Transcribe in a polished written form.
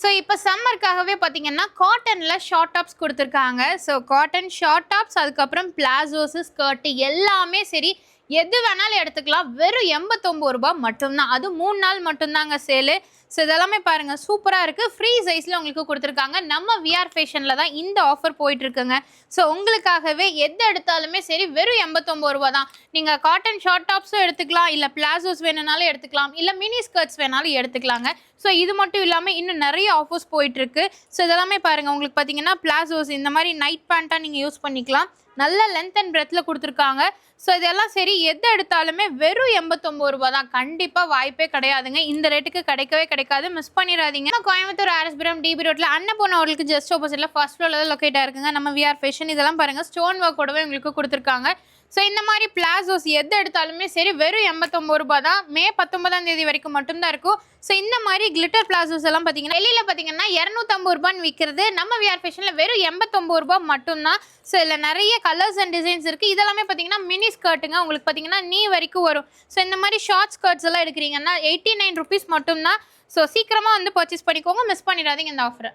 So இப்போ சம்மருக்காகவே பார்த்தீங்கன்னா காட்டனில் ஷார்ட் டாப்ஸ் கொடுத்துருக்காங்க. ஸோ காட்டன் ஷார்ட் டாப்ஸ், அதுக்கப்புறம் பிளாசோஸு, ஸ்கர்ட்டு எல்லாமே சரி எது வேணாலும் எடுத்துக்கலாம். வெறும் ரூ. 89 மட்டும்தான். அதுவும் 3 நாள் மட்டும்தாங்க சேலு. ஸோ இதெல்லாமே பாருங்கள் சூப்பராக இருக்குது. ஃப்ரீ சைஸில் உங்களுக்கு கொடுத்துருக்காங்க. நம்ம விஆர் ஃபேஷனில் தான் இந்த ஆஃபர் போயிட்டுருக்குங்க. ஸோ உங்களுக்காகவே எது எடுத்தாலுமே சரி வெறும் ரூ. 89 தான். நீங்கள் காட்டன் ஷார்ட் டாப்ஸும் எடுத்துக்கலாம், இல்லை பிளாசோஸ் வேணுனாலும் எடுத்துக்கலாம், இல்லை மினி ஸ்கர்ட்ஸ் வேணாலும் எடுத்துக்கலாங்க. ஸோ இது மட்டும் இல்லாமல் இன்னும் நிறைய ஆஃபர்ஸ் போயிட்டுருக்கு. ஸோ இதெல்லாமே பாருங்கள் உங்களுக்கு பார்த்தீங்கன்னா பிளாசோஸ் இந்த மாதிரி நைட் பேண்ட்டாக நீங்கள் யூஸ் பண்ணிக்கலாம். நல்ல லென்த் அண்ட் பிரெத்தில் கொடுத்துருக்காங்க. ஸோ இதெல்லாம் சரி எது எடுத்தாலுமே வெறும் ரூ. 89 தான். கண்டிப்பாக வாய்ப்பே கிடையாதுங்க. இந்த ரேட்டுக்கு கிடைக்கவே கிடைக்காது. மிஸ் பண்ணிடாதீங்க. கோயம்புத்தூர் ஆர்எஸ்புரம் டிபி ரோட்டில் அன்னபூர்ணா ஹோட்டலுக்கு ஜஸ்ட் ஆப்போசிட்டில் ஃபர்ஸ்ட் ஃப்ளோரில் தான் லொக்கேட்டாக இருக்குங்க. நம்ம விஆர் ஃபேஷன் இதெல்லாம் பாருங்கள் ஸ்டோன் ஒர்க்கோடவே உங்களுக்கு கொடுத்துருக்காங்க. ஸோ இந்த மாதிரி பிளாசோஸ் எது எடுத்தாலுமே சரி வெறும் ரூ. 89 தான். மே 19 வரைக்கும் மட்டும்தான் இருக்கும். ஸோ இந்த மாதிரி கிளிட்டர் பிளாசோஸ் எல்லாம் பார்த்தீங்கன்னா வெளியில் பார்த்தீங்கன்னா ரூ. 250 விற்கிறது. நம்ம விஆர் ஃபேஷனில் வெறும் ரூ. 89 மட்டும்தான். ஸோ இதில் நிறைய கலர்ஸ் அண்ட் டிசைன்ஸ் இருக்குது. இதெல்லாமே பார்த்தீங்கன்னா மினி ஸ்கர்ட்டுங்க. உங்களுக்கு பார்த்தீங்கன்னா நீ வரைக்கும் வரும். ஸோ இந்த மாதிரி ஷார்ட் ஸ்கர்ட்ஸ் எல்லாம் எடுக்கிறீங்கன்னா ₹89 மட்டும்தான். ஸோ சீக்கிரமாக வந்து பர்ச்சேஸ் பண்ணிக்கோங்க. மிஸ் பண்ணிடாதீங்க இந்த ஆஃபரை.